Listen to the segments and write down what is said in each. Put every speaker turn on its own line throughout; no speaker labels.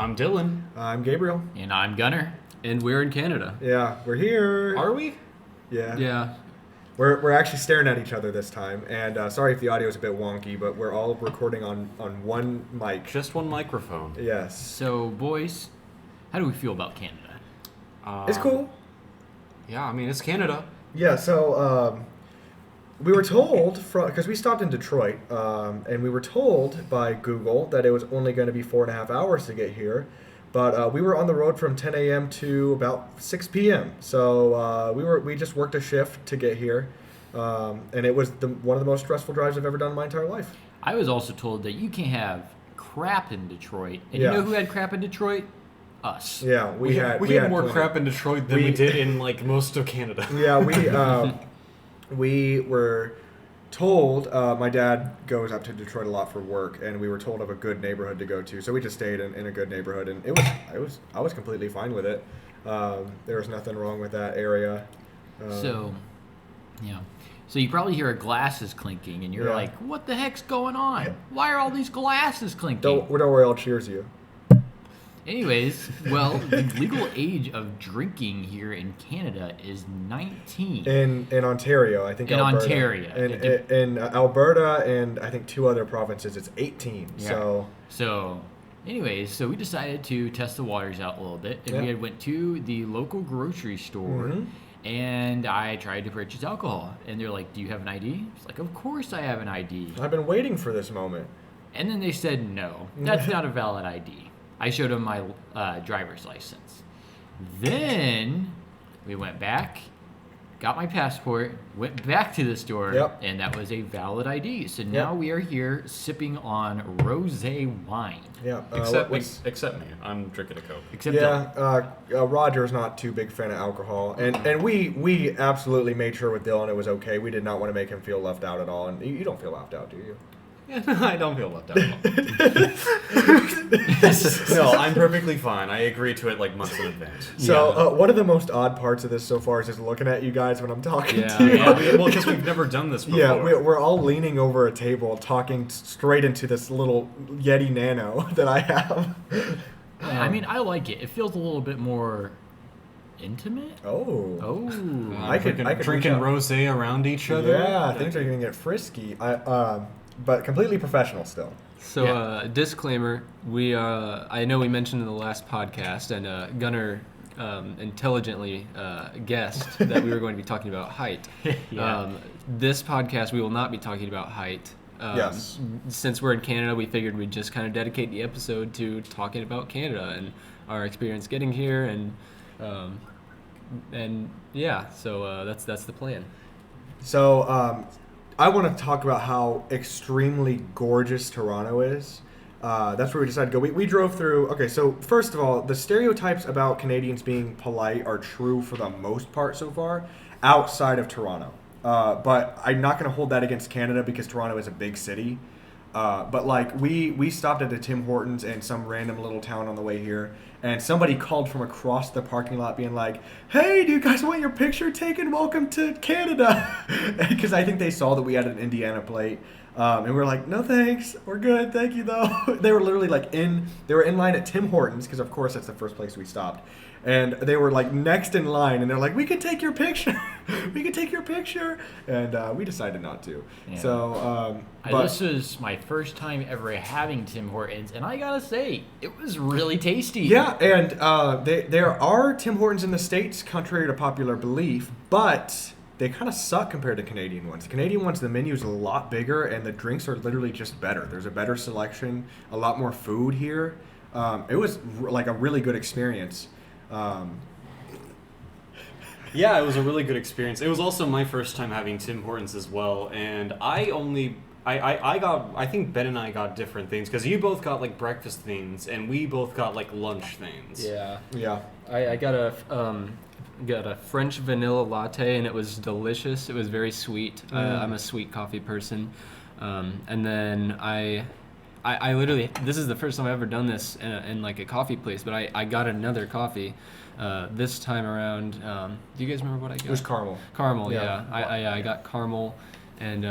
I'm Dylan.
I'm Gabriel.
And I'm Gunner.
And we're in Canada.
Yeah, we're here.
Are we?
Yeah.
Yeah.
We're actually staring at each other this time, and sorry if the audio is a bit wonky, but we're all recording on one mic.
Just one microphone.
Yes.
So, boys, how do we feel about Canada?
It's cool.
Yeah, I mean, it's Canada.
Yeah, so we were told, because we stopped in Detroit, and we were told by Google that it was only going to be 4.5 hours to get here. But we were on the road from 10 a.m. to about 6 p.m. So we just worked a shift to get here, and it was one of the most stressful drives I've ever done in my entire life.
I was also told that you can't have crap in Detroit. And
Yeah.
you know who had crap in Detroit? Us.
Yeah,
We had more
plenty.
crap in Detroit than we did in, like, most of Canada.
Yeah, we were told, my dad goes up to Detroit a lot for work, and we were told of a good neighborhood to go to, so we just stayed in a good neighborhood, and I was completely fine with it. There was nothing wrong with that area.
So you probably hear glasses clinking, and you're
Yeah.
like, what the heck's going on? Why are all these glasses clinking?
Don't worry, I'll cheers you.
Anyways, well, the legal age of drinking here in Canada is 19.
In Ontario, I think.
In
Alberta.
Ontario.
In Alberta and I think 2 other provinces, it's 18.
Yeah. So, anyways, so we decided to test the waters out a little bit, and we had went to the local grocery store, and I tried to purchase alcohol, and they're like, "Do you have an ID?" It's like, "Of course I have an ID."
I've been waiting for this moment.
And then they said, "No, that's not a valid ID." I showed them my driver's license. Then we went back, got my passport, went back to the store, and that was a valid ID. So now we are here sipping on rosé wine.
Yeah.
Except me. I'm drinking a Coke.
Except
Roger's not too big fan of alcohol, and we absolutely made sure with Dylan it was okay. We did not want to make him feel left out at all, and you don't feel left out, do you?
Yeah, I don't feel left out at all. No, I'm perfectly fine. I agreed to it like months in advance.
So one of the most odd parts of this so far is just looking at you guys when I'm talking to you.
Well, because we've never done this before.
Yeah, we're all leaning over a table talking straight into this little Yeti Nano that I have.
I mean, I like it. It feels a little bit more intimate.
Oh.
I could drinking rosé around each other.
Yeah, things are going to get frisky. But completely professional still.
So, disclaimer: I know we mentioned in the last podcast, and Gunner intelligently guessed that we were going to be talking about height. This podcast, we will not be talking about height.
Yes.
Since we're in Canada, we figured we'd just kind of dedicate the episode to talking about Canada and our experience getting here, so that's the plan.
So, I want to talk about how extremely gorgeous Toronto is. That's where we decided to go. We drove through. Okay, so first of all, the stereotypes about Canadians being polite are true for the most part so far, outside of Toronto. But I'm not going to hold that against Canada because Toronto is a big city. But like we stopped at a Tim Hortons in some random little town on the way here, and somebody called from across the parking lot being like, "Hey, do you guys want your picture taken? Welcome to Canada." Because I think they saw that we had an Indiana plate. And we were like, "No thanks, we're good, thank you though." They were literally they were in line at Tim Hortons, because of course that's the first place we stopped. And they were like next in line, and they're like, "We could take your picture. We could take your picture." And we decided not to.
Yeah.
So,
this was my first time ever having Tim Hortons, and I gotta say, it was really tasty.
Yeah, and there are Tim Hortons in the States, contrary to popular belief, but they kind of suck compared to Canadian ones. The Canadian ones, the menu is a lot bigger, and the drinks are literally just better. There's a better selection, a lot more food here. It was like a really good experience.
Yeah, it was a really good experience. It was also my first time having Tim Hortons as well, and I think Ben and I got different things, because you both got like breakfast things, and we both got like lunch things.
Yeah. I got a French vanilla latte, and it was delicious. It was very sweet. I'm a sweet coffee person. And then I literally, this is the first time I've ever done this in like a coffee place, but I got another coffee this time around. Do you guys remember what I got?
It was caramel.
Caramel, yeah. I got caramel, and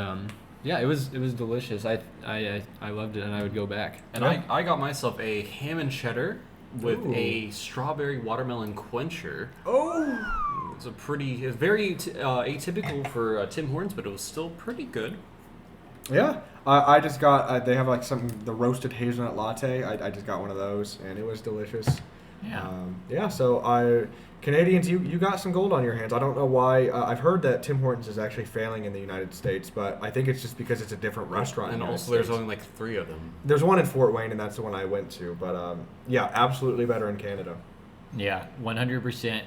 yeah, it was delicious. I loved it, and I would go back.
And I got myself a ham and cheddar with
Ooh.
a strawberry watermelon quencher.
Oh.
It's very atypical for Tim Hortons, but it was still pretty good.
Yeah. I just got. They have like the roasted hazelnut latte. I just got one of those, and it was delicious.
Yeah.
Yeah. So Canadians, you got some gold on your hands. I don't know why. I've heard that Tim Hortons is actually failing in the United States, but I think it's just because it's a different restaurant.
And
in the
also,
United
there's
States.
only like 3 of them.
There's one in Fort Wayne, and that's the one I went to. But yeah, absolutely better in Canada.
Yeah, 100%.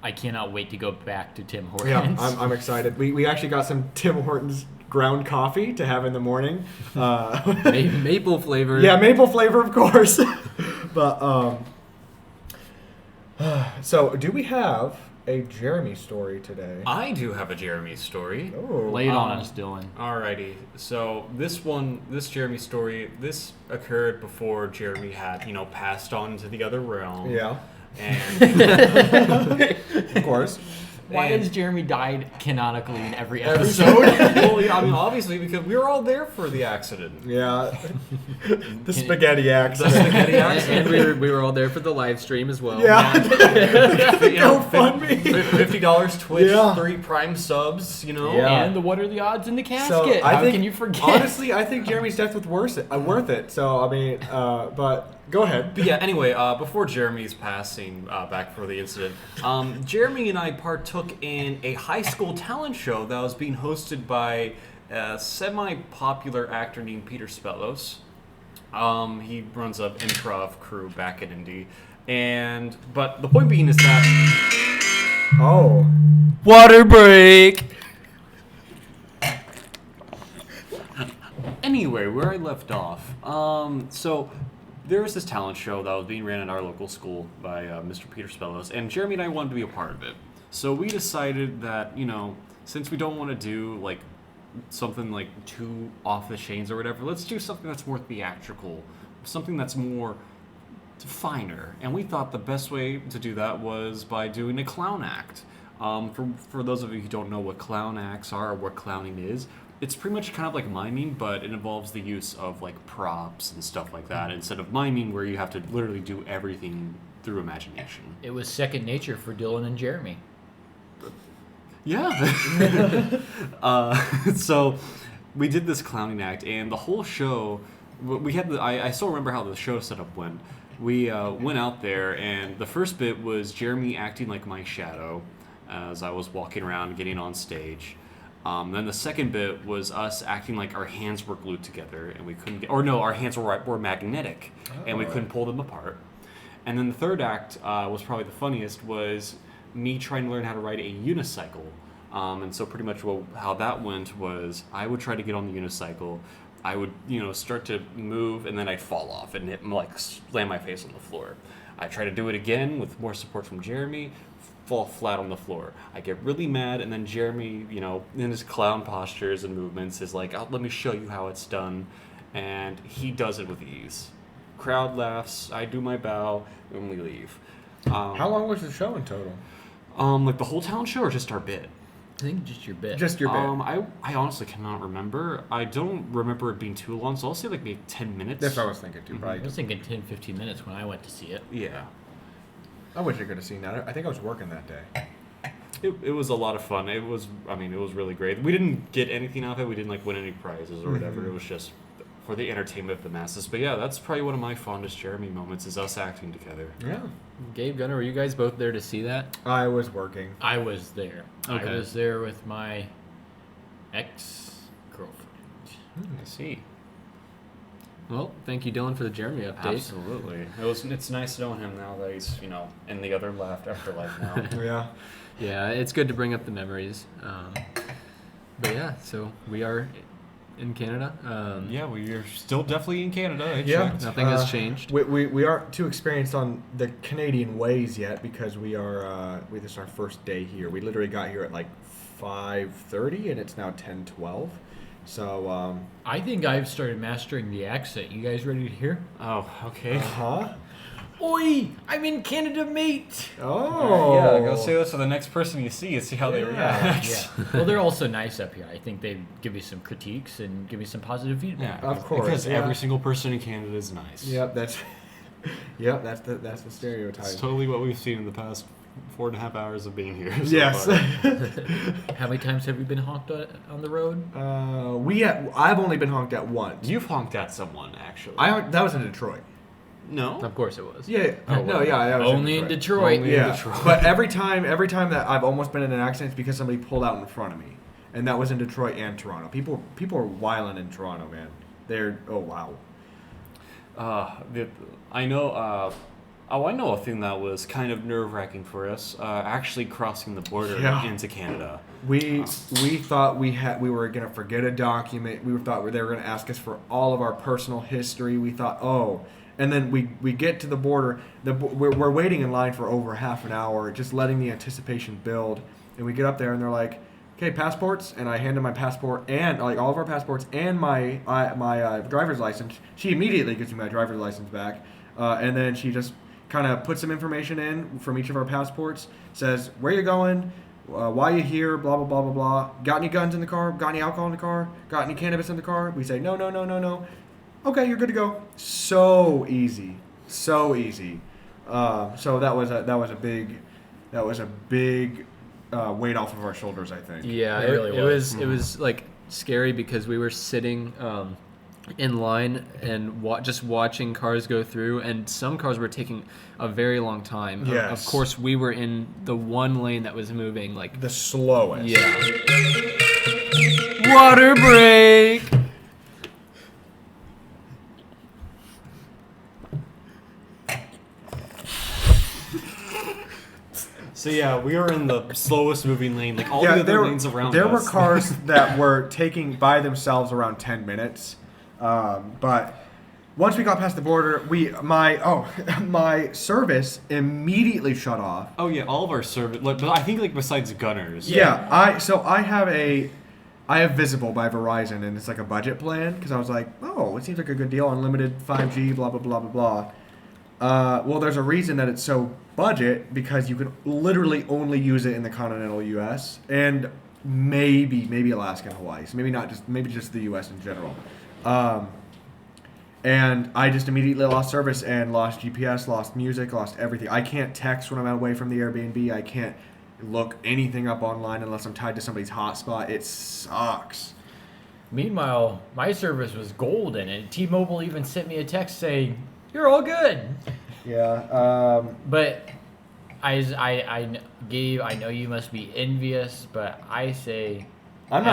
I cannot wait to go back to Tim Hortons.
Yeah, I'm excited. We actually got some Tim Hortons ground coffee to have in the morning.
Maple flavor.
Yeah, maple flavor, of course. But so do we have a Jeremy story today?
I do have a Jeremy story.
Oh,
Lay it on us, Dylan.
Alrighty, so this Jeremy story, this occurred before Jeremy had, passed on into the other realm.
yeah,
And
of course.
Why
And-
has Jeremy died canonically in every
Every
episode?
well, yeah, I mean, obviously, because we were all there for the accident.
Yeah, the spaghetti
The
accident.
spaghetti
And
accident.
we were all there for the live stream as well.
Yeah.
GoFundMe. $50 Twitch,
Yeah.
3 Prime subs,
Yeah.
And the what are the odds in the
So
casket?
I
How
think,
can you forget?
honestly, I think Jeremy's death was worth it. So I mean, but go ahead.
But yeah, anyway, before Jeremy's passing back for the incident, Jeremy and I partook in a high school talent show that was being hosted by a semi-popular actor named Peter Spellos. He runs an improv crew back in Indy. But the point being is that...
Oh,
Water break.
Anyway, where I left off. So there was this talent show that was being ran at our local school by Mr. Peter Spellos, and Jeremy and I wanted to be a part of it. So we decided that, since we don't want to do like something like too off the chains or whatever, let's do something that's more theatrical, something that's more finer. And we thought the best way to do that was by doing a clown act. For those of you who don't know what clown acts are or what clowning is, it's pretty much kind of like miming, but it involves the use of like props and stuff like that instead of miming where you have to literally do everything through imagination.
It was second nature for Dylan and Jeremy.
Yeah. So we did this clowning act, and the whole show, we had I still remember how the show setup went. We went out there, and the first bit was Jeremy acting like my shadow as I was walking around getting on stage. Then the second bit was us acting like our hands were glued together, and we couldn't our hands were magnetic, and we couldn't pull them apart. And then the third act was probably the funniest, was me trying to learn how to ride a unicycle. And so pretty much how that went was I would try to get on the unicycle. I would, start to move, and then I'd fall off and slam my face on the floor. I try to do it again with more support from Jeremy, fall flat on the floor. I get really mad, and then Jeremy, in his clown postures and movements, is like, let me show you how it's done. And he does it with ease. Crowd laughs, I do my bow, and we leave.
how long was the show in total?
Like the whole talent show or just our bit?
I think just your bit.
Just your bit.
I honestly cannot remember. I don't remember it being too long, so I'll say like maybe 10 minutes.
That's what I was thinking too.
I
Probably.
was thinking 10, 15 minutes when I went to see it.
Yeah.
I wish I could have seen that. I think I was working that day.
It was a lot of fun. It was really great. We didn't get anything out of it. We didn't win any prizes or whatever. It was just for the entertainment of the masses. But yeah, that's probably one of my fondest Jeremy moments is us acting together.
Yeah.
Gabe, Gunnar, were you guys both there to see that?
I was working.
I was there.
Okay.
I was there with my ex-girlfriend.
I see.
Well, thank you, Dylan, for the Jeremy update.
Absolutely. It's nice knowing him now that he's, in the other afterlife now.
Yeah.
Yeah, it's good to bring up the memories. But yeah, so we are in Canada.
Yeah, we are still definitely in Canada. I
Yeah.
checked.
Nothing has changed.
We aren't too experienced on the Canadian ways yet because this is our first day here. We literally got here at like 5:30 and it's now 10:12. So
I think I've started mastering the accent. You guys ready to hear?
Oh, okay.
huh?
Oi! I'm in Canada, mate!
Oh.
Yeah, go say this to the next person you see and see how they
Yeah.
react.
Yeah. Well, they're also nice up here. I think they give you some critiques and give you some positive feedback.
Yeah,
Of course,
because
yeah.
every single person in Canada is nice.
Yep, that's Yep, that's the stereotype.
It's totally what we've seen in the past 4.5 hours of being here. So
Yes.
far.
How many times have you been honked on the road?
I've only been honked at once.
You've honked at someone, actually.
That was in Detroit.
No?
Of course it was.
Yeah.
Oh,
No.
well.
Yeah. That was
Only in Detroit.
Only in
Yeah.
Detroit.
But every time that I've almost been in an accident, it's because somebody pulled out in front of me, and that was in Detroit and Toronto. People are wilding in Toronto, man. Oh wow.
I know. I know a thing that was kind of nerve-wracking for us. Actually crossing the border into Canada.
We thought we were gonna forget a document. We thought they were gonna ask us for all of our personal history. We thought, and then we get to the border. We're waiting in line for over half an hour, just letting the anticipation build. And we get up there, and they're like, "Okay, passports." And I hand them my passport and like all of our passports and my driver's license. She immediately gives me my driver's license back, and then she just kind of puts some information in from each of our passports. Says where you going. Why you here? Blah blah blah blah blah. Got any guns in the car? Got any alcohol in the car? Got any cannabis in the car? We say no. Okay, you're good to go. So easy. So that was a big weight off of our shoulders, I think.
Yeah,
It really was.
It was like scary because we were sitting in line and just watching cars go through, and some cars were taking a very long time.
Yes.
Of course, we were in the one lane that was moving like
The slowest.
yeah. Water break.
So yeah, we were in the slowest moving lane. Like all the other lanes around
there
us.
were cars that were taking by themselves around 10 minutes. But once we got past the border, my service immediately shut off.
Oh yeah, all of our service. Like, but I think like besides Gunners.
Yeah, I have Visible by Verizon, and it's like a budget plan because I was like, it seems like a good deal, unlimited 5G, blah blah blah blah blah. Well, there's a reason that it's so budget because you can literally only use it in the continental U.S. and maybe Alaska and Hawaii. So maybe just the U.S. in general. And I just immediately lost service and lost GPS, lost music, lost everything. I can't text when I'm away from the Airbnb. I can't look anything up online unless I'm tied to somebody's hotspot. It sucks.
Meanwhile, my service was golden, and T-Mobile even sent me a text saying, "You're all good."
Yeah.
But I know you must be envious, but I say,
I'm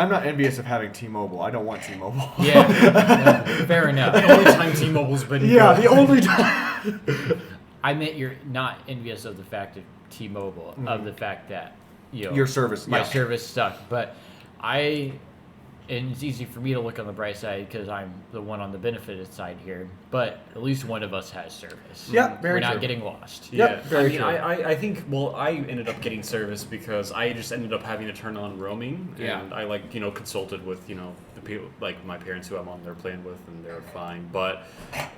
not envious of having T-Mobile. I don't want T-Mobile.
yeah, fair enough.
The only time T-Mobile's been
Yeah,
good.
the only time.
I meant you're not envious of the fact of T-Mobile, of the fact that
Your service.
my
Yeah.
service sucked. But and it's easy for me to look on the bright side because I'm the one on the benefited side here. But at least one of us has service.
Yep, very
We're not
true.
getting lost.
Yeah,
Yep, very
I mean,
true.
I think, well, I ended up getting service because I just ended up having to turn on roaming,
Yeah.
and I consulted with the people like my parents who I'm on their plan with, and they're fine. But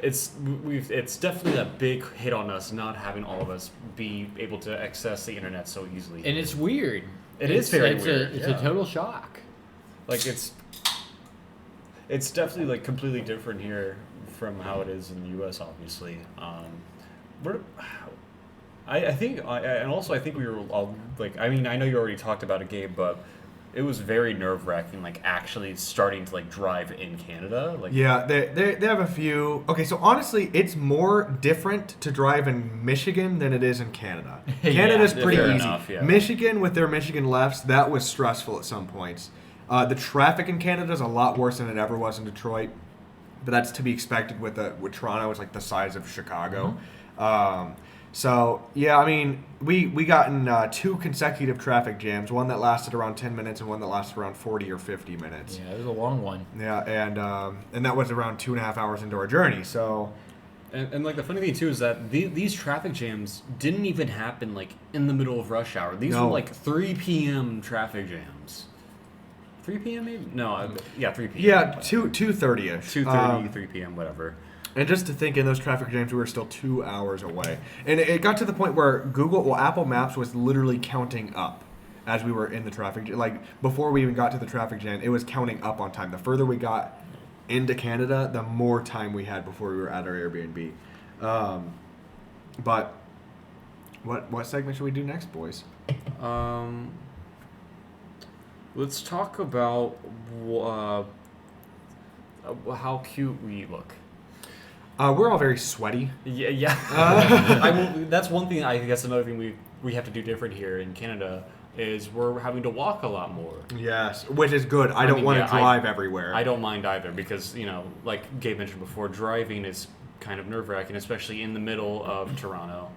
it's definitely a big hit on us not having all of us be able to access the internet so easily.
And it's weird.
It's very weird,
It's
yeah.
a total shock.
Like it's definitely like completely different here from how it is in the U.S. Obviously, I think we were all like, I mean, I know you already talked about it, Gabe, but it was very nerve-wracking, like actually starting to like drive in Canada. Like
Yeah, they have a few. Okay, so honestly, it's more different to drive in Michigan than it is in Canada. Canada's
Yeah,
pretty
fair
easy.
enough, yeah.
Michigan with their Michigan lefts, that was stressful at some points. The traffic in Canada is a lot worse than it ever was in Detroit, but that's to be expected with Toronto. It's like the size of Chicago. So yeah, I mean, we got in 2 consecutive traffic jams, one that lasted around 10 minutes and one that lasted around 40 or 50 minutes.
Yeah, it was a long one.
Yeah, and that was around 2.5 hours into our journey. So
And like the funny thing too is that these traffic jams didn't even happen like in the middle of rush hour. These
No.
were like 3 p.m. traffic jams. 3 p.m. maybe? No, yeah, 3 p.m.
yeah, 2:30ish.
2:30, 3 p.m. whatever.
And just to think, in those traffic jams, we were still 2 hours away, and it got to the point where Apple Maps was literally counting up as we were in the traffic jam. Like before we even got to the traffic jam, it was counting up on time. The further we got into Canada, the more time we had before we were at our Airbnb. But what segment should we do next, boys?
Let's talk about how cute we look.
We're all very sweaty.
Yeah. That's one thing. I guess another thing we have to do different here in Canada is we're having to walk a lot more.
Yes, which is good. I don't want to drive everywhere.
I don't mind either because, like Gabe mentioned before, driving is kind of nerve-wracking, especially in the middle of Toronto.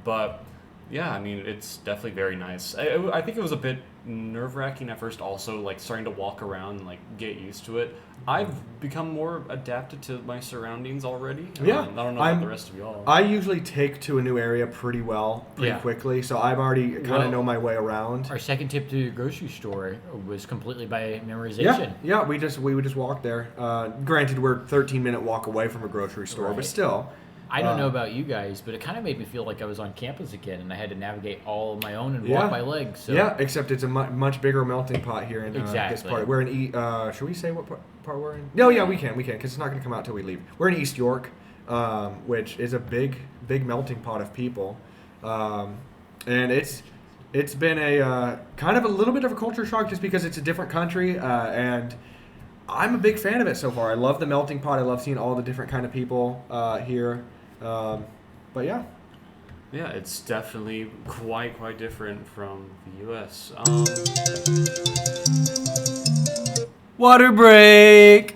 But yeah, I mean, it's definitely very nice. I think it was a bit nerve-wracking at first also, like starting to walk around and like get used to it. I've become more adapted to my surroundings already.
Yeah.
I don't know about the rest of y'all.
I usually take to a new area pretty quickly, so I've already kind of know my way around.
Our second tip to the grocery store was completely by memorization.
Yeah, we would just walk there. Granted, we're 13-minute walk away from a grocery store, but still.
I don't know about you guys, but it kind of made me feel like I was on campus again, and I had to navigate all on my own and walk by legs. So.
Yeah, except it's a much bigger melting pot here in this part. We're in should we say what part we're in? No, yeah, we can, because it's not going to come out till we leave. We're in East York, which is a big melting pot of people, and it's been a kind of a little bit of a culture shock just because it's a different country, and I'm a big fan of it so far. I love the melting pot. I love seeing all the different kind of people here. But yeah.
Yeah, it's definitely quite different from the U.S.
Water break.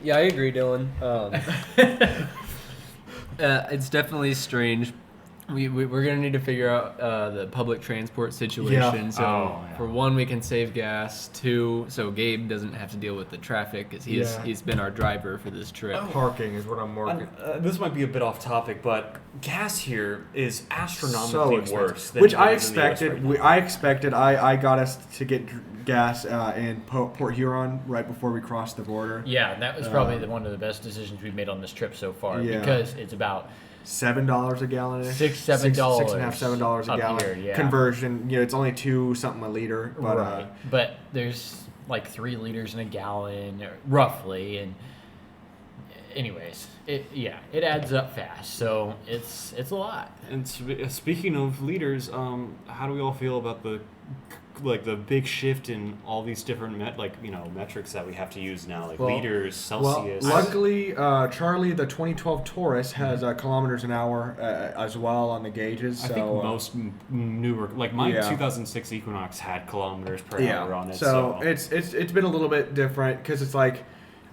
Yeah, I agree, Dylan. It's definitely strange. We're gonna need to figure out the public transport situation.
Yeah.
So for one, we can save gas. Two, so Gabe doesn't have to deal with the traffic because he's been our driver for this trip.
Parking is what I'm working.
This might be a bit off topic, but gas here is astronomically worse.
Which I expected. I got us to get gas in Port Huron right before we crossed the border.
Yeah, that was probably one of the best decisions we've made on this trip so far because it's about
$7 a gallon.
$7,
$7 a gallon.
Here, yeah.
Conversion, it's only 2 something a liter. But,
but there's like 3 liters in a gallon, roughly, and anyways, it adds up fast. So it's a lot.
And speaking of liters, how do we all feel about the big shift in all these different metrics that we have to use now, liters, Celsius?
Well, luckily, Charlie, the 2012 Taurus, has kilometers an hour as well on the gauges.
I think most newer, my 2006 Equinox had kilometers per hour on it.
So it's been a little bit different because it's like,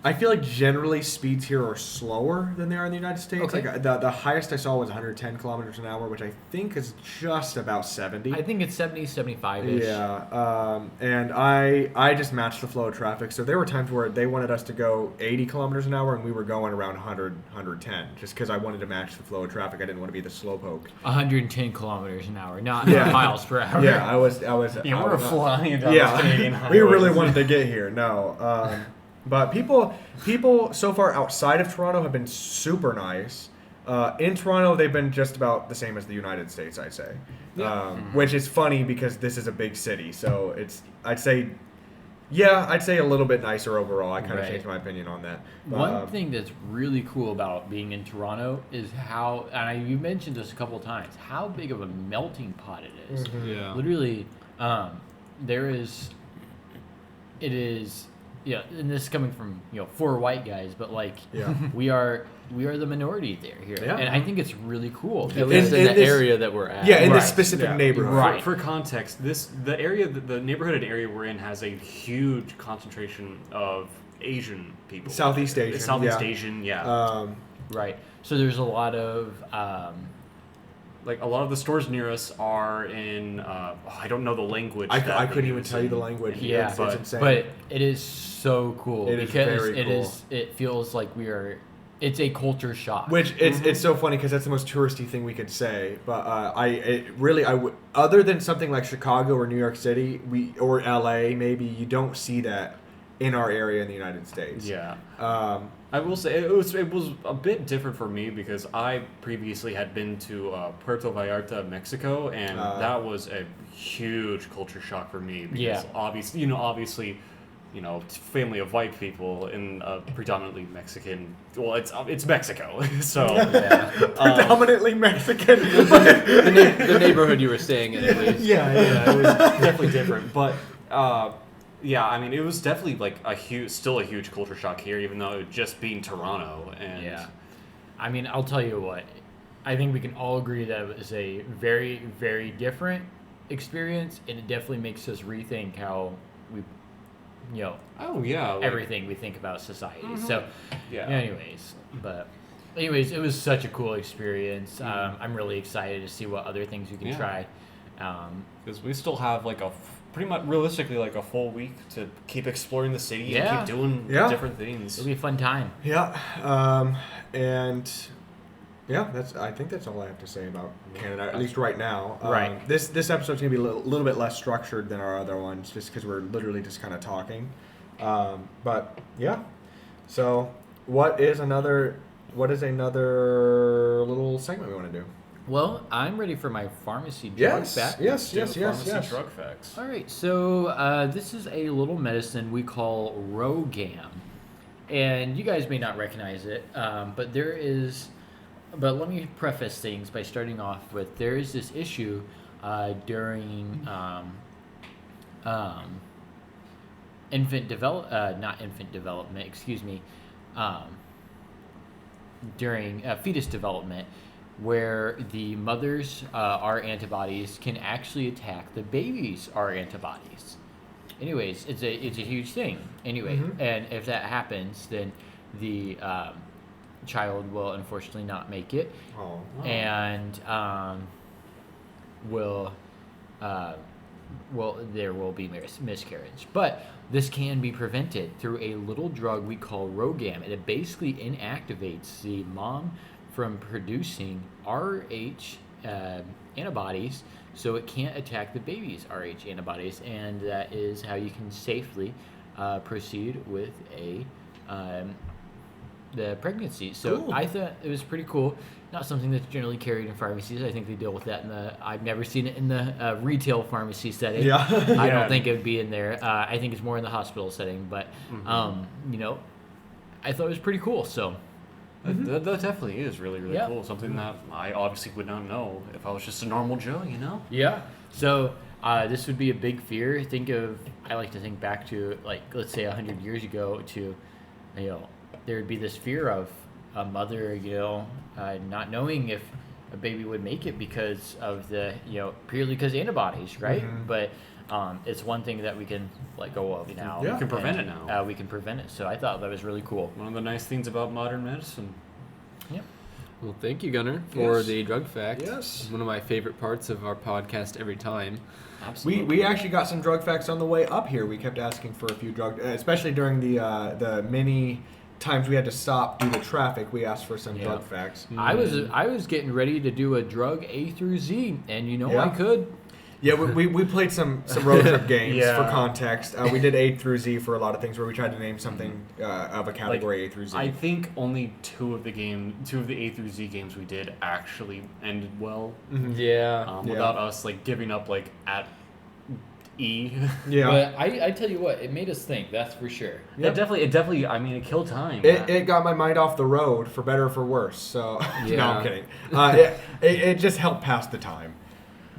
I feel like generally speeds here are slower than they are in the United States.
Okay.
Like the highest I saw was 110 kilometers an hour, which I think is just about 70.
I think it's 70, 75-ish.
Yeah, and I just matched the flow of traffic. So there were times where they wanted us to go 80 kilometers an hour, and we were going around 100, 110, just because I wanted to match the flow of traffic. I didn't want to be the slowpoke.
110 kilometers an hour, not miles per hour.
Yeah, I was.
Yeah, we're flying down
yeah,
the Canadian highways.
We really wanted to get here. No. But people so far outside of Toronto have been super nice. In Toronto, they've been just about the same as the United States, I'd say. Which is funny because this is a big city. So I'd say a little bit nicer overall. I kind of changed my opinion on that.
One thing that's really cool about being in Toronto is how, and you mentioned this a couple of times, how big of a melting pot it is.
Mm-hmm.
Yeah.
Literally, yeah, and this is coming from 4 white guys, but we are the minority here, and I think it's really cool.
At least in the area that we're at.
Yeah, in this specific neighborhood.
Right.
For context, the neighborhood and area we're in has a huge concentration of Asian people.
Southeast Asian.
Yeah.
Right. So there's a lot of
a lot of the stores near us are in I don't know the language.
I couldn't even tell you the language.
Yeah,
it's insane.
But it is so cool
It is very cool.
It feels like it's a culture shock.
Which it's so funny because that's the most touristy thing we could say. But other than something like Chicago or New York City, or LA maybe, you don't see that in our area in the United States.
Yeah.
Um,
I will say it was a bit different for me because I previously had been to Puerto Vallarta, Mexico, and that was a huge culture shock for me because
Yeah.
obviously, family of white people in a predominantly Mexican. Well, it's Mexico, so
predominantly Mexican.
The neighborhood you were staying in, at least.
yeah, it was definitely different, but. Yeah, I mean, it was definitely like still a huge culture shock here, even though it just being Toronto. And
Yeah. I mean, I'll tell you what. I think we can all agree that it was a very, very different experience, and it definitely makes us rethink how we,
oh yeah, like,
everything we think about society. So,
yeah.
anyways, it was such a cool experience. I'm really excited to see what other things we can
Yeah.
try.
Because we still have like pretty much realistically like a full week to keep exploring the city
Yeah.
and keep doing
Yeah.
different things.
It'll be a fun time.
Yeah, and yeah, I think that's all I have to say about Canada, at least right now.
Right.
This episode's gonna be a little bit less structured than our other ones, just because we're literally just kind of talking. But yeah, so what is another little segment we want to do?
Well, I'm ready for my pharmacy drug fact.
Yes.
Drug facts.
All right, so this is a little medicine we call Rogam, and you guys may not recognize it, but let me preface things by starting off with there is this issue during during fetus development, where the mother's R antibodies can actually attack the baby's R antibodies. Anyways, it's a huge thing. Anyway, and if that happens, then the child will unfortunately not make it, and there will be miscarriage. But this can be prevented through a little drug we call Rogam. It basically inactivates the mom from producing RH antibodies, so it can't attack the baby's RH antibodies, and that is how you can safely proceed with the pregnancy. So
Cool.
I thought it was pretty cool. Not something that's generally carried in pharmacies. I think they deal with that I've never seen it in the retail pharmacy setting.
Yeah.
I
Yeah.
don't think it would be in there. I think it's more in the hospital setting, but I thought it was pretty cool. So
That definitely is really, really
Yeah.
cool. Something that I obviously would not know if I was just a normal Joe,
yeah. So this would be a big fear. I like to think back to, like, let's say 100 years ago to, there would be this fear of a mother, not knowing if a baby would make it because of purely because antibodies, right? But it's one thing that we can let go of now.
Yeah.
We can prevent it now.
We can prevent it. So I thought that was really cool.
One of the nice things about modern medicine.
Yep.
Well, thank you, Gunnar, for
Yes.
the drug fact.
Yes.
One of my favorite parts of our podcast every time.
Absolutely.
We actually got some drug facts on the way up here. We kept asking for a few especially during the many times we had to stop due to traffic. We asked for some drug facts.
I was getting ready to do a drug A through Z, and
Yeah.
I could.
Yeah, we played some road trip games
Yeah.
for context. We did A through Z for a lot of things where we tried to name something of a category A through Z.
I think only two of the A through Z games we did actually ended well.
Yeah.
Without us giving up at E.
Yeah.
But I tell you what, it made us think. That's for sure.
It definitely. I mean, it killed time.
It got my mind off the road, for better or for worse. So, no,
Yeah.
I'm kidding. It just helped pass the time.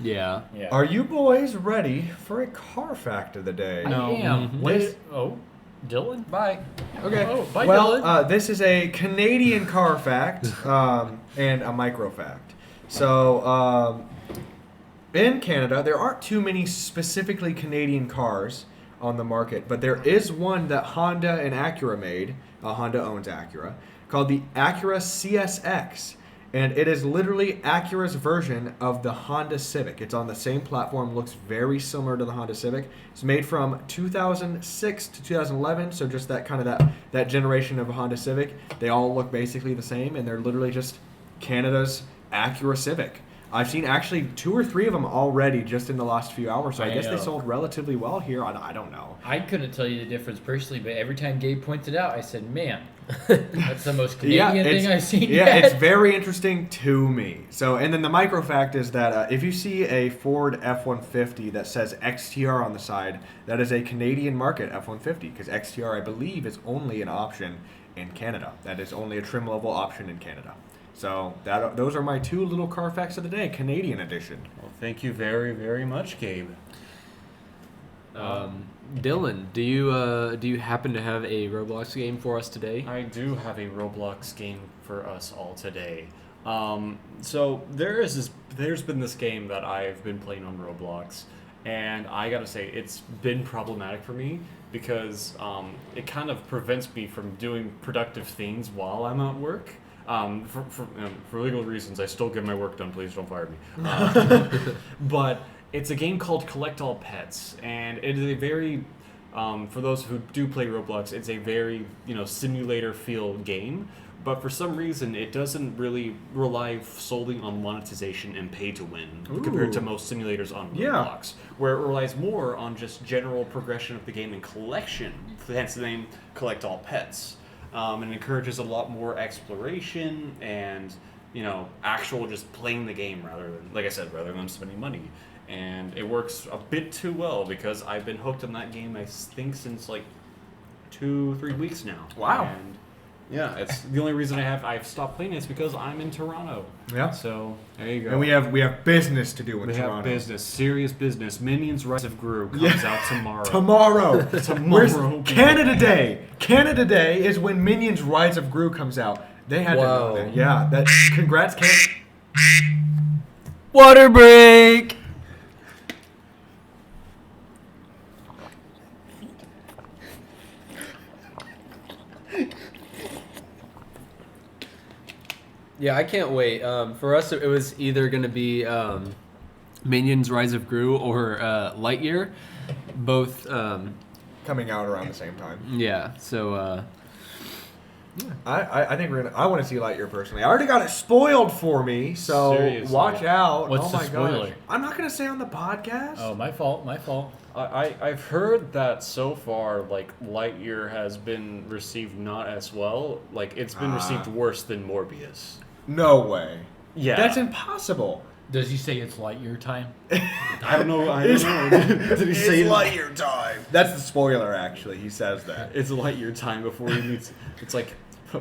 Yeah.
Yeah.
Are you boys ready for a car fact of the day?
I
No.
am.
This-
Dylan?
Bye.
Okay.
Oh, bye,
well,
Dylan.
this is a Canadian car fact and a micro fact. So, in Canada, there aren't too many specifically Canadian cars on the market, but there is one that Honda and Acura made. Honda owns Acura, called the Acura CSX. And it is literally Acura's version of the Honda Civic. It's on the same platform, looks very similar to the Honda Civic. It's made from 2006 to 2011, so just that generation of a Honda Civic. They all look basically the same, and they're literally just Canada's Acura Civic. I've seen actually 2 or 3 of them already just in the last few hours. So I
I
guess they
know.
sold relatively well here. I don't know.
I couldn't tell you the difference personally, but every time Gabe pointed out, I said, "Man, that's the most Canadian thing I've seen
Yeah,
yet."
it's very interesting to me. So, and then the micro fact is that if you see a Ford F-150 that says XTR on the side, that is a Canadian market F-150 because XTR, I believe, is only an option in Canada. That is only a trim level option in Canada. So those are my 2 little car facts of the day, Canadian edition.
Well, thank you very, very much, Gabe.
Dylan, do you happen to have a Roblox game for us today?
I do have a Roblox game for us all today. So there's been this game that I've been playing on Roblox, and I gotta say it's been problematic for me because it kind of prevents me from doing productive things while I'm at work. For legal reasons, I still get my work done. Please don't fire me. But it's a game called Collect All Pets, and it is a very, for those who do play Roblox, it's a very simulator feel game. But for some reason, it doesn't really rely solely on monetization and pay to win compared to most simulators on Roblox, where it relies more on just general progression of the game and collection. Hence the name Collect All Pets. And it encourages a lot more exploration and actual just playing the game rather than spending money. And it works a bit too well because I've been hooked on that game I think since like 2-3 weeks now.
Wow.
And yeah, it's the only reason I've stopped playing it is because I'm in Toronto.
Yeah.
So there you go.
And we have business to do in
we
Toronto.
have business, serious business. Minions Rise of Gru comes out tomorrow.
Tomorrow.
Tomorrow.
Canada Day. Canada Day is when Minions Rise of Gru comes out. They had to know that. Yeah. Congrats, Canada.
Water break. Yeah, I can't wait. For us, it was either going to be Minions Rise of Gru or Lightyear. Both,
Coming out around the same time.
yeah, so...
I think I want to see Lightyear personally. I already got it spoiled for me, so
Seriously.
watch out.
What's
oh
the
my
spoiler?
gosh. I'm not going to say on the podcast.
Oh, my fault.
I've heard that so far, like, Lightyear has been received not as well. Like, it's been received worse than Morbius.
No way.
Yeah.
That's impossible.
Does he say it's light year time?
I don't know. Did he say
Lightyear time. That's the spoiler, actually. He says that.
It's Lightyear time before he meets. It's like,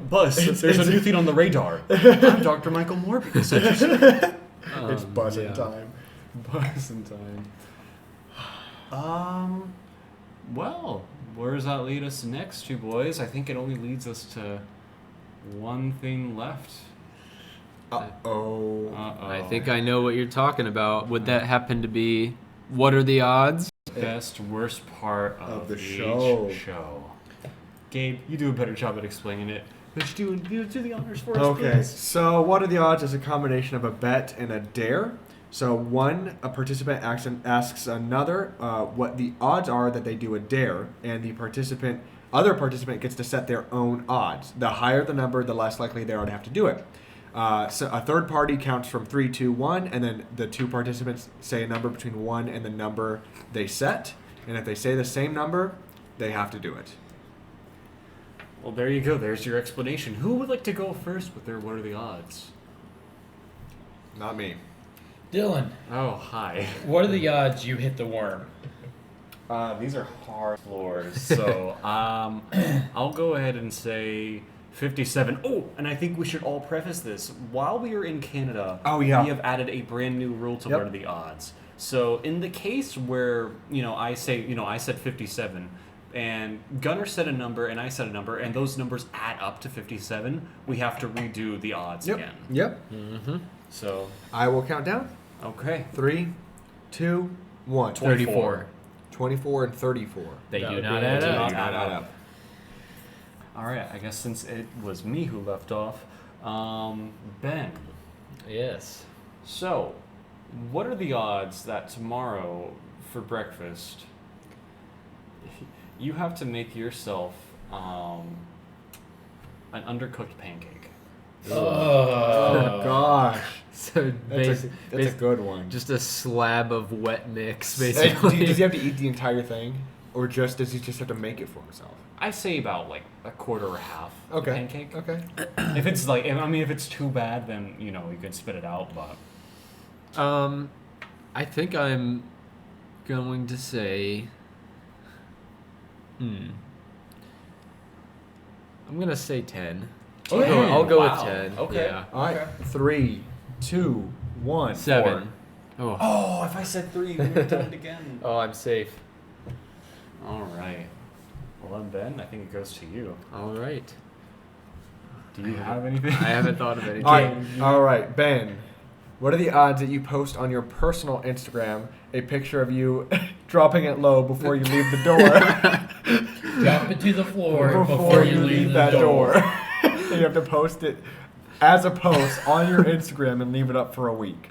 Buzz, there's a new thing on the radar. I'm Dr. Michael Morbius.
It's buzzing
yeah.
time.
Buzz in time. Well, where does that lead us next, you boys? I think it only leads us to one thing left.
Uh-oh.
I think I know what you're talking about. Would that happen to be What Are the Odds?
Best worst part of
the
each
show.
Gabe, you do a better job at explaining it. But you do the honors for us,
Okay,
please.
so What Are the Odds is a combination of a bet and a dare. So a participant asks another what the odds are that they do a dare, and the other participant gets to set their own odds. The higher the number, the less likely they are to have to do it. So a third party counts from 3, 2, 1, and then the 2 participants say a number between 1 and the number they set. And if they say the same number, they have to do it.
Well, there you go. There's your explanation. Who would like to go first with their What Are the Odds?
Not me.
Dylan,
Oh, hi.
what are the odds you hit the worm?
These are hard floors, so I'll go ahead and say 57. Oh, and I think we should all preface this. While we are in Canada,
Oh, yeah.
we have added a brand new rule to
Yep.
What Are the Odds. So in the case where, I said 57, and Gunnar said a number and I said a number, and those numbers add up to 57, we have to redo the odds again.
Yep.
So,
I will count down.
okay.
3, 2, 1.
24.
24 and 34.
They
That
do
would
not
be
add
a
up.
Not add up. All right, I guess since it was me who left off, Ben.
Yes.
So, what are the odds that tomorrow for breakfast you have to make yourself an undercooked pancake?
Oh, gosh.
So
That's a good one.
just a slab of wet mix,
Hey,
basically.
does he have to eat the entire thing, or does he just have to make it for himself?
I say about like a quarter or half.
Okay.
Pancake.
Okay.
If it's like, I mean, if it's too bad, then you could spit it out. But
I think I'm going to say. I'm gonna say 10.
Okay.
I'll go
Wow.
with 10.
Okay.
Yeah.
All right. 3, 2, 1.
7. Oh.
Oh, if I said 3, we would have done it again.
Oh, I'm safe.
All right. Well, then, Ben, I think it goes to you.
All right.
Do you have anything?
I haven't thought of anything.
All right, Ben. What are the odds that you post on your personal Instagram a picture of you dropping it low before you leave the door?
Drop it to the floor before you leave
that
the door.
You have to post it as a post on your Instagram and leave it up for a week.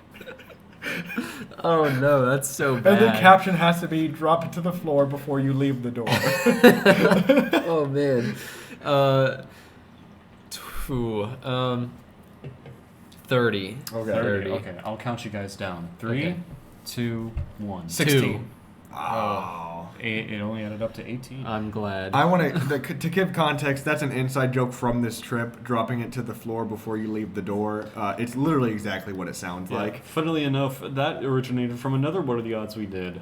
Oh no, that's so bad.
And the caption has to be "Drop it to the floor before you leave the door."
Oh man. 30.
Okay.
30. Okay, I'll count you guys down. 3,
Okay.
2, 1.
16.
Oh. It only added up to 18.
I'm glad.
I want to give context. That's an inside joke from this trip. Dropping it to the floor before you leave the door. It's literally exactly what it sounds like.
Funnily enough, that originated from another What Are the Odds we did.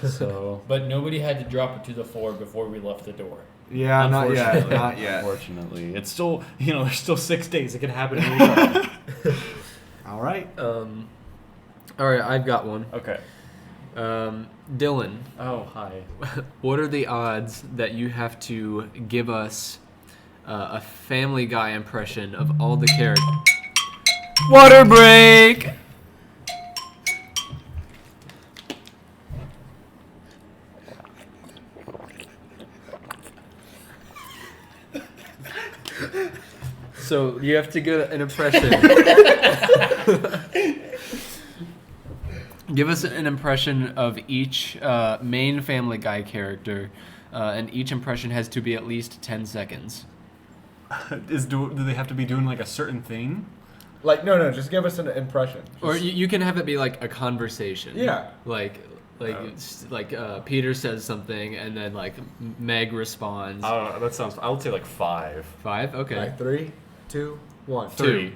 So,
But nobody had to drop it to the floor before we left the door.
Yeah, not yet.
unfortunately.
Not yet.
Unfortunately, it's still there's still 6 days. It can happen anytime.
All right.
All right, I've got one.
Okay.
Dylan,
Oh, hi.
what are the odds that you have to give us a Family Guy impression of all the characters? Water break! So you have to get an impression. Give us an impression of each main Family Guy character, and each impression has to be at least 10 seconds.
Do they have to be doing like a certain thing?
Like no, just give us an impression.
Or
Just-
you can have it be like a conversation.
Yeah.
Like Peter says something, and then like Meg responds.
That sounds. I would say like 5.
5? Okay.
All right, 3, 2, 1.
3.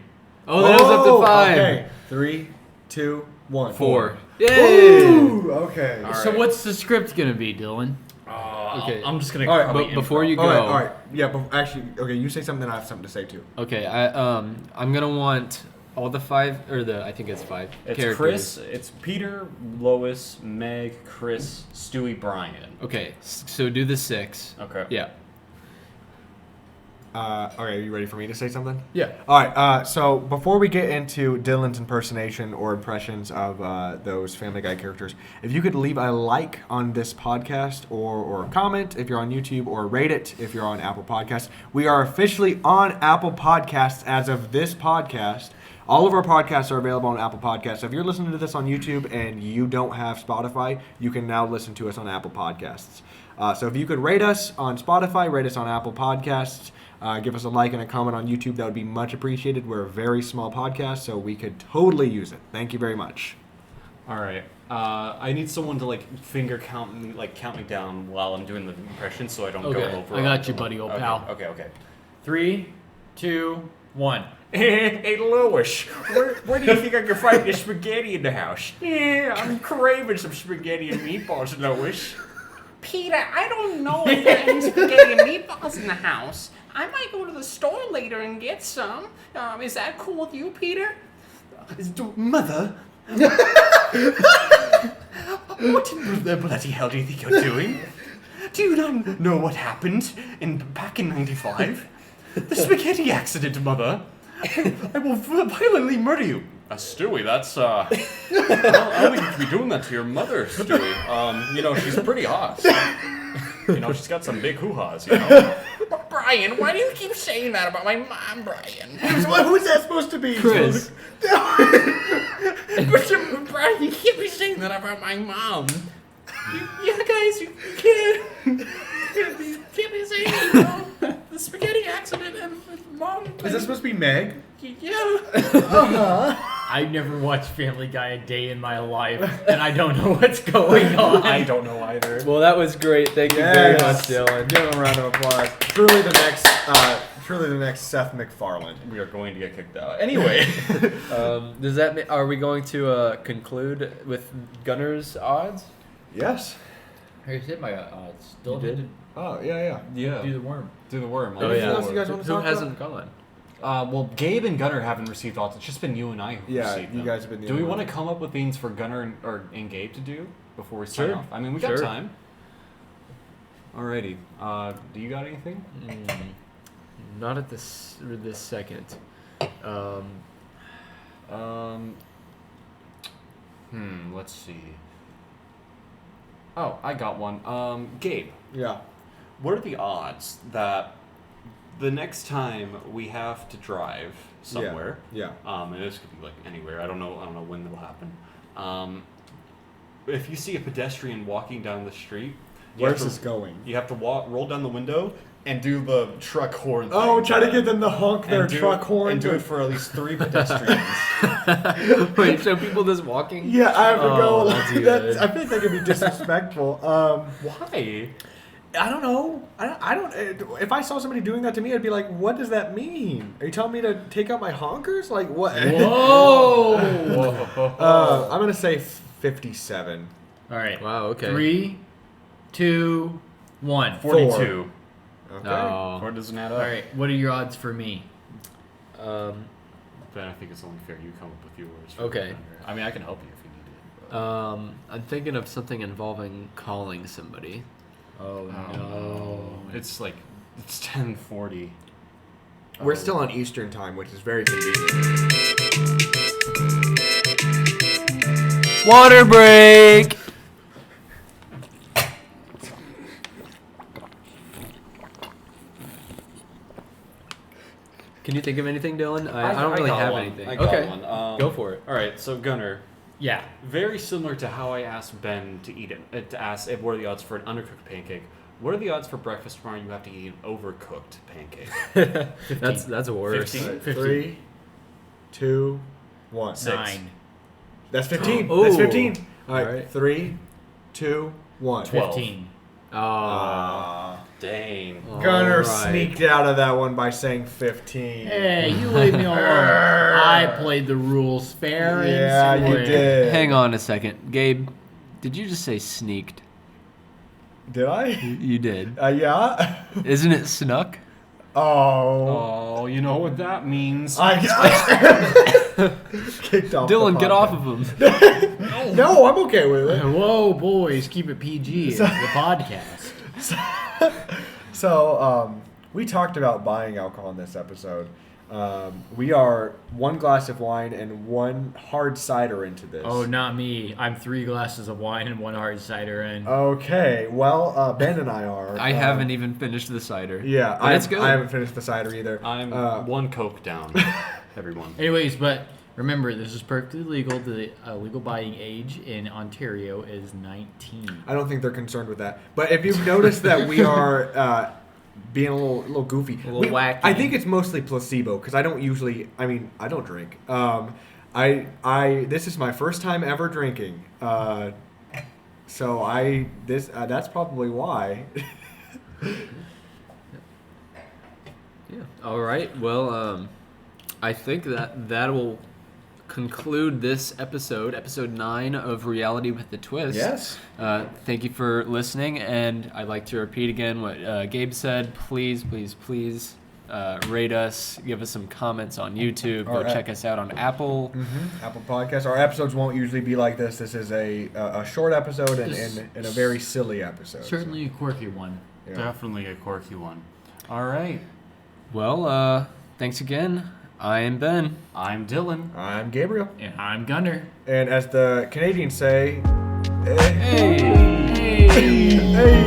Oh, that was up to 5.
Okay. 3, 2, 1.
4. Yay!
Ooh, okay.
All
So
right.
what's the script gonna be, Dylan?
Okay.
I'm just gonna.
All right,
probably
But before you go,
All right. Yeah, but actually, okay, you say something, then I have something to say too.
okay, I'm gonna want all the 5, or I think it's 5
It's
characters.
Chris. It's Peter, Lois, Meg, Chris, Stewie, Brian.
Okay, so do the 6.
Okay.
Yeah.
Okay, are you ready for me to say something?
Yeah.
All right. So before we get into Dylan's impersonation or impressions of those Family Guy characters, if you could leave a like on this podcast or a comment if you're on YouTube, or rate it if you're on Apple Podcasts. We are officially on Apple Podcasts as of this podcast. All of our podcasts are available on Apple Podcasts. So if you're listening to this on YouTube and you don't have Spotify, you can now listen to us on Apple Podcasts. So if you could rate us on Spotify, rate us on Apple Podcasts, give us a like and a comment on YouTube, that would be much appreciated. We're a very small podcast, so we could totally use it. Thank you very much.
All right. I need someone to like finger count me, count me down while I'm doing the impression, so I don't
Okay,
go over.
I got you, buddy, old pal.
Okay.
3, 2, 1.
Hey, Lois, where do you think I can find the spaghetti in the house? Yeah, I'm craving some spaghetti and meatballs, Lois.
Peter, I don't know if there are any spaghetti and meatballs in the house. I might go to the store later and get some. Is that cool with you, Peter?
Mother? What the bloody hell do you think you're doing? Do you not know what happened back in '95? The spaghetti accident, Mother. I will violently murder you. Stewie, that's I don't think you should be doing that to your mother, Stewie. She's pretty hot. She's got some big hoo-has,
Brian, why do you keep saying that about my mom, Brian?
Who's that supposed to be?
Chris.
Brian, you can't be saying that about my mom. Yeah, guys, you can't be saying, the spaghetti accident and mom.
Is that supposed to be Meg?
Yeah.
I've never watched Family Guy a day in my life, and I don't know what's going on.
I don't know either.
Well, that was great. Thank you very
Yes.
much, Dylan.
Give him a round of applause. Truly the next Seth MacFarlane.
We are going to get kicked out. Anyway.
Does that are we going to conclude with Gunner's odds?
Yes.
I already said my odds. Still
You did?
did
Oh, yeah.
Yeah.
do the worm.
Do the worm.
Oh, yeah. else you guys want to
Who
talk
hasn't gone?
Well, Gabe and Gunner haven't received odds. It's just been you and I who
Yeah,
received
you
them.
guys have been the
Do we
only
want to
ones.
come up with things for Gunner and Gabe to do before we sign
Sure.
off? I mean, we got
Sure.
time. Alrighty. Do you got anything?
Not at this second.
Let's see. Oh, I got one. Gabe,
Yeah.
what are the odds that the next time we have to drive somewhere,
Yeah.
and this could be like anywhere. I don't know when that'll happen. If you see a pedestrian walking down the street,
Where's this going?
You have to roll down the window and do the truck horn.
Oh,
thing.
try to get them to honk their
And do-
truck horn.
and do it for at least 3 pedestrians.
Wait, so people just walking?
Yeah, I have to go.
That's good.
I feel like that could be disrespectful.
Why?
I don't know. I don't. If I saw somebody doing that to me, I'd be like, "What does that mean? Are you telling me to take out my honkers? Like what?"
Whoa!
I'm gonna say 57.
All right.
Wow. Okay.
3, 2, 1.
42.
Okay.
No.
Or doesn't add
All
up.
right. What are your odds for me?
Then I think it's only fair you come up with yours. for
Okay.
Gunner. I mean, I can help you if you need it.
I'm thinking of something involving calling somebody.
Oh
No. It's 10:40.
We're still on Eastern time, which is very convenient.
Water break. Can you think of anything, Dylan? I don't really
got
have
one.
anything.
I got
Okay.
one.
Go for it.
All right, so Gunner,
Yeah.
very similar to how I asked Ben to eat it, to ask what are the odds for an undercooked pancake. What are the odds for breakfast tomorrow? You have to eat an overcooked pancake.
That's worse.
15?
3, 2, 1.
9.
That's 15.
Ooh.
That's 15. All right.
Alright.
3, 2, 1.
12.
15.
Ah.
Dang.
Gunner
Alright.
sneaked out of that one by saying 15.
Hey, you leave me alone. I played the rules fair
Yeah,
and
you
square.
did.
Hang on a second, Gabe. Did you just say sneaked?
Did I?
You did.
Yeah.
Isn't it snuck?
Oh.
Oh, you know what that means.
I kicked off.
Dylan,
the
get off of
podcast.
him.
No, I'm okay with it.
Whoa, boys, keep it PG. It's the podcast.
So, we talked about buying alcohol in this episode. We are 1 glass of wine and 1 hard cider into this.
Oh, not me. I'm 3 glasses of wine and 1 hard cider in.
Okay. Well, Ben and I are.
I haven't even finished the cider.
Yeah,
But it's good.
I haven't finished the cider either.
I'm 1 Coke down, everyone.
Anyways, but remember, this is perfectly legal. The legal buying age in Ontario is 19.
I don't think they're concerned with that. But if you've noticed that we are being a little goofy,
A little wacky.
I think it's mostly placebo because I don't usually. I mean, I don't drink. This is my first time ever drinking. So that's probably why.
Yeah. All right. Well, I think that will conclude this episode 9 of Reality with the Twist.
Yes.
Thank you for listening, and I'd like to repeat again what Gabe said. Please, please, please rate us. Give us some comments on YouTube. Go
Alright.
check us out on Apple.
Apple Podcasts. Our episodes won't usually be like this. This is a short episode and a very silly episode.
Certainly a quirky one.
Yeah.
Definitely a quirky one. All right.
Well, thanks again. I am Ben.
I'm Dylan.
I'm Gabriel.
And I'm Gunner.
And as the Canadians say,
Hey.
hey.